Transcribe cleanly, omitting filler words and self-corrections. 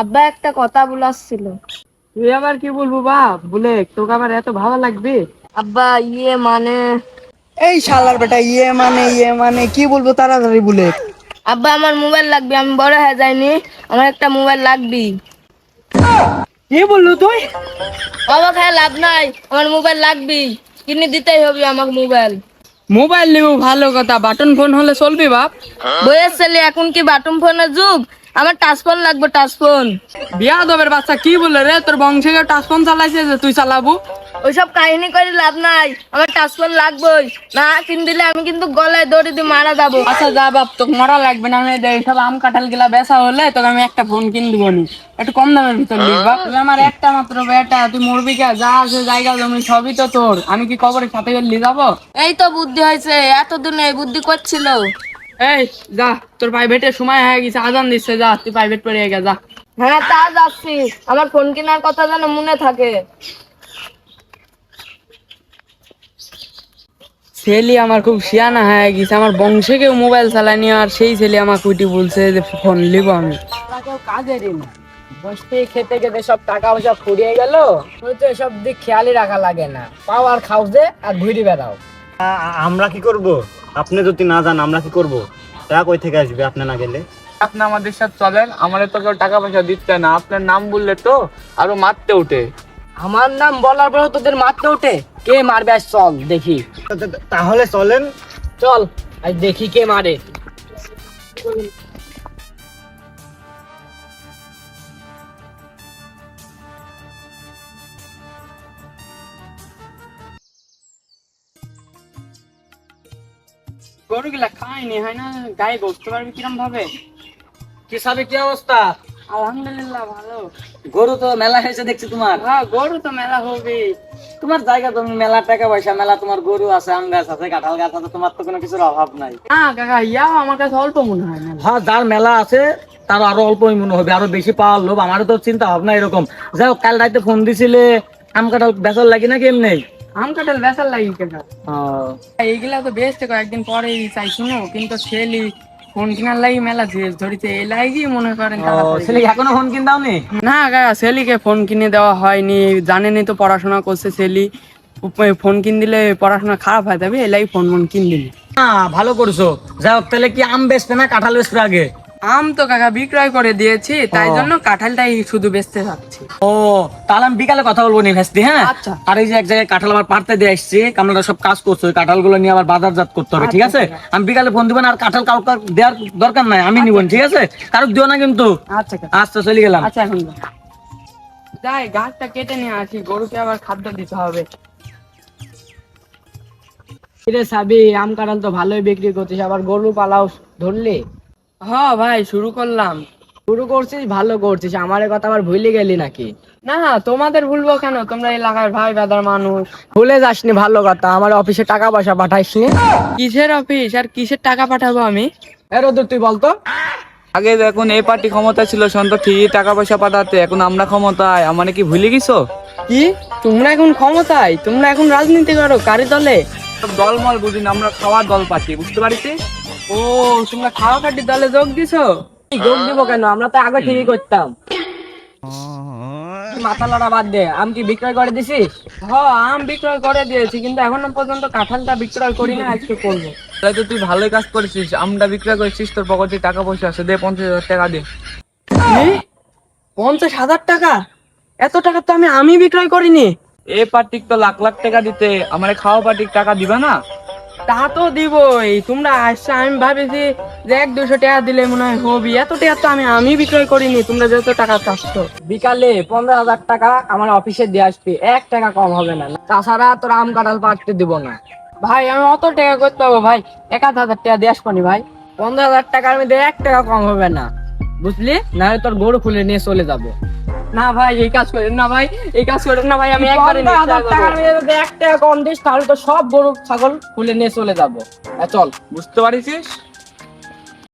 আব্বা একটা কথা বলাচ্ছিল। তুই আবার কি বলবো বাপ? বলে তোকে আবার এত ভালো লাগবে? আব্বা মানে এই শালার বেটা, ইয়ে মানে কি বলবো তাড়াতাড়ি বলে। আব্বা আমার মোবাইল লাগবে, আমি বড় হয়ে যাইনি, আমার একটা মোবাইল লাগবে। কি বললো তুই? বাবা খায় লাভ নাই, আমার মোবাইল লাগবে, কিনে দিতেই হবে আমার মোবাইল। মোবাইল নিব ভালো কথা, বাটন ফোন হলে চলবে বাপ? বইয়ের ছেলে, এখন কি বাটন ফোনের যুগ? আমার টাচ ফোন লাগবে, টাচ ফোন। বিয়াদবের বাচ্চা কি বলে রে? তোর বংশে কেউ টাচ ফোন চালাইছে যে তুই চালাবো? ওইসব কাহিনী করে লাভ নাই, আমার টাচ ফোন লাগবেই। না কিনে দিলে আমি কিন্তু গলায় দড়ি দিয়ে মারা যাবো। আচ্ছা যা বাপ, তোকে মরা লাগবে না। আমি এইসব আম কাঁঠাল গিলা বেচা হলে তোকে আমি একটা ফোন কিনে দিব নি, একটু কম দামের ভিতর লিখবা। তুই আমার একটা মাত্র বেটা, তুই মরবি কে? যা আছে জায়গা জমি সবই তো তোর, আমি কি কবরের সাথে গেলে যাবো? এই তো বুদ্ধি হয়েছে, এতদিন এই বুদ্ধি করছিল। এই যা, তোর প্রাইভেটের সময় হয়ে গেছে, আজান দিচ্ছে, যা তুই প্রাইভেট পড়ে গে যা। হ্যাঁ তা যাচ্ছি, আমার ফোন কেনার কথা যেন মনে থাকে। ছেলে আমার খুব শিয়ানা হয়ে গেছে, আমার বংশে কেউ মোবাইল চালায়নি, আর সেই ছেলে আমার কুইটি বলছে যে ফোন লিব আমি। কেউ কাজেরই না, বসতে খেতে খেতে সব টাকা পয়সা ফুরিয়ে গেল, তো এসব দিক খেয়ালই রাখা লাগে না, পাও আর খাও যে আর ঘুরি বেড়াও। আমরা কি করব? আপনি যদি না যান আমরা কি করব? টাকা কই থেকে আসবে আপনি না গেলে? আপনি আমাদের সাথে চলেন, আমাদের তো কেউ টাকা পয়সা দিচ্ছে না, আপনার নাম বললে তো আরো মারতে উঠে। আমার নাম বলার পরেও তোদের মারতে উঠে? কে মারবে আজ চল দেখি। তাহলে চলেন। চল আজ দেখি কে মারে। গরুগুলা খাইনি হয় না, গায়ে বসতে পারবি কিরম ভাবে? কি সাবে, কি অবস্থা? আলহামদুলিল্লাহ ভালো। গরু তো মেলা হয়েছে দেখছি তোমার। হ্যাঁ গরু তো মেলা হবে। তোমার জায়গা, তুমি মেলা টাকা পয়সা, মেলা তোমার গরু আছে, আম গাছ আছে, কাঁঠাল গাছ আছে, তোমার তো কোনো কিছুর অভাব নাই। হ্যাঁ কাকা, ইয়াও আমার কাছে অল্প মনে হয় না। হ্যাঁ, যার মেলা আছে তার আরো অল্পই মনে হবে, আরো বেশি পাওয়ার লোভ। আমারও তো চিন্তা ভাবনা এরকম। যাই হোক, কাল রাতে ফোন দিছিলে, আম কাঁঠাল বেচার লাগি নাকি এমনি? আম কাঁঠাল বেচার লাগি কাকা? ও, এইগুলা তো বেচতে কয়েকদিন পরেই চাই শুনো, কিন্তু ছেলে ফোন কেনার লাগি মেলা জেদ ধরিতে, এই লাগি মনে করেন তাড়াতাড়ি। ছেলে এখনো ফোন কিন দাওনি? না কাকা, ছেলেকে ফোন কিনে দেওয়া হয়নি, জানেনই তো পড়াশোনা করছে ছেলে, ফোন কিন দিলে পড়াশোনা খারাপ হয়ে যাবে, এই লাগি ফোন কিন দিলি। হ্যাঁ, ভালো করছো। যাই হোক, তাহলে কি আম বেচবে না কাঁঠাল বেচবে আগে? আম তো কাকা বিক্রয় করে দিয়েছি, তাই জন্য কাঁঠালটাই শুধু বেচতে থাকছি। ও, তাহলে আমি বিকালে কথা বলবো নি ভেস্তি, হ্যাঁ? আচ্ছা। আর এই যে এক জায়গায় কাঁঠাল আমার পাড়তে দিয়ে আসছি, কামড়া সব কাজ করছো, ওই কাঁঠাল গুলো নিয়ে আবার বাজারজাত করতে হবে, ঠিক আছে? আমি বিকালে ফোন দিবেন, আর কাঁঠাল কাউকে দেওয়ার দরকার নাই, আমি নিবন, ঠিক আছে? কারো দিও না কিন্তু। আচ্ছা কাকা। আচ্ছা, চলে গেলাম। আচ্ছা এখন যাই, গাছটা কেটে নিয়ে আসি, গরুকে আবার খাদ্য দিতে হবে। রে সাবি, আম কাঁঠাল তো ভালোই বিক্রি করছিস, আবার গরু পালাও ধরলি? হ্যাঁ ভাই, শুরু করলাম। শুরু করছিস, ভালো করছিস, আমার কথা আবার ভুলে গেলি নাকি? না তোমাদের ভুলবো কেন, তোমরা এলাকার ভাই বেদার মানুষ। ভুলে যাসনি, ভালো কথা। আমার অফিসে টাকা পয়সা পাঠাইসনি? কিসের অফিস আর কিসের টাকা পাঠাবো আমি? এর ওদের তুই বলতো। আগে যখন এই পার্টি ক্ষমতা ছিল সন্ত ঠিকই টাকা পয়সা পাঠাতে, এখন আমরা ক্ষমতায়, আমার কি ভুলে গেছো? কি তোমরা এখন ক্ষমতায়? তোমরা এখন রাজনীতি করো কারি দলে? দলমল বুঝি না, আমরা খাওয়ার দল পাচ্ছি, বুঝতে পারিস? ও, তোমরা খাওয়া কাটির দলে যোগ দিছো? যোগ দিব কেন, আমরা তো আগে ঠিকই করতাম। মাথা লড়া বাদ দে, আম কি বিক্রয় করে দিছিস? হ্যাঁ, আম বিক্রয় করে দিয়েছি, কিন্তু এখনো পর্যন্ত কাঁঠালটা বিক্রয় করি না, আজকে করবো। তাহলে তো তুই ভালোই কাজ করেছিস, আমটা বিক্রয় করেছিস, তোর পকেটে টাকা পয়সা আছে, দে 50,000 টাকা দে। কি? 50,000 টাকা? এত টাকা তো আমি বিক্রয় করিনি। এই পার্টিক তো লাখ লাখ টাকা দিতে, আমার খাওয়া পার্টিক টাকা দিবা না? তা তো দিবই, তোমরা আসছো, আমি ভাবেছি যে 100-200 টাকা দিলে মনে হয় হবি, এত টাকা তো আমি বিক্রয় করিনি, তোমরা যত টাকা চাচ্ছ। বিকালে 15,000 টাকা আমার অফিসে দিয়ে আসবি, 1 টাকা কম হবে না, তাছাড়া তোর আম কাঁঠাল পাড়তে দিব না। ভাই আমি অত টাকা করতে পারবো ভাই, 1,000 টাকা দিয়ে আসবো নি ভাই। 15,000 টাকার মধ্যে 1 টাকা কম হবে না, বুঝলি? না হয় তোর গরু খুলে নিয়ে চলে যাবো। না ভাই, এই কাজ করেন না ভাই, এই কাজ করেন না ভাই, আমি একবারে 50,000 টাকার মধ্যে যদি 1 টাকা কম দিস, তাহলে তো সব গরু ছাগল খুলে নিয়ে চলে যাবো। চল। বুঝতে পারিস?